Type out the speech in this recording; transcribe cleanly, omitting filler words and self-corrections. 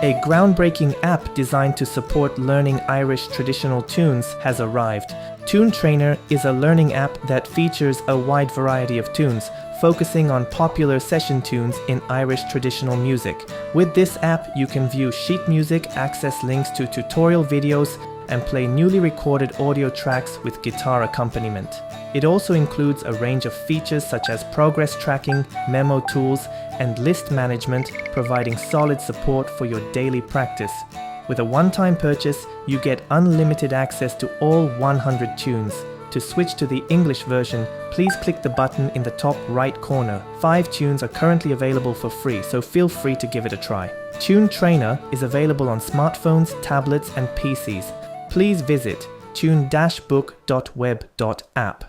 A groundbreaking app designed to support learning Irish traditional tunes has arrived. Tune Trainer is a learning app that features a wide variety of tunes, focusing on popular session tunes in Irish traditional music. With this app, you can view sheet music, access links to tutorial videos, and play newly recorded audio tracks with guitar accompaniment. It also includes a range of features such as progress tracking, memo tools, and list management, providing solid support for your daily practice. With a one-time purchase, you get unlimited access to all 100 tunes. To switch to the English version, please click the button in the top right corner. 5 tunes are currently available for free, so feel free to give it a try. Tune Trainer is available on smartphones, tablets, and PCs. Please visit tune-book.web.app.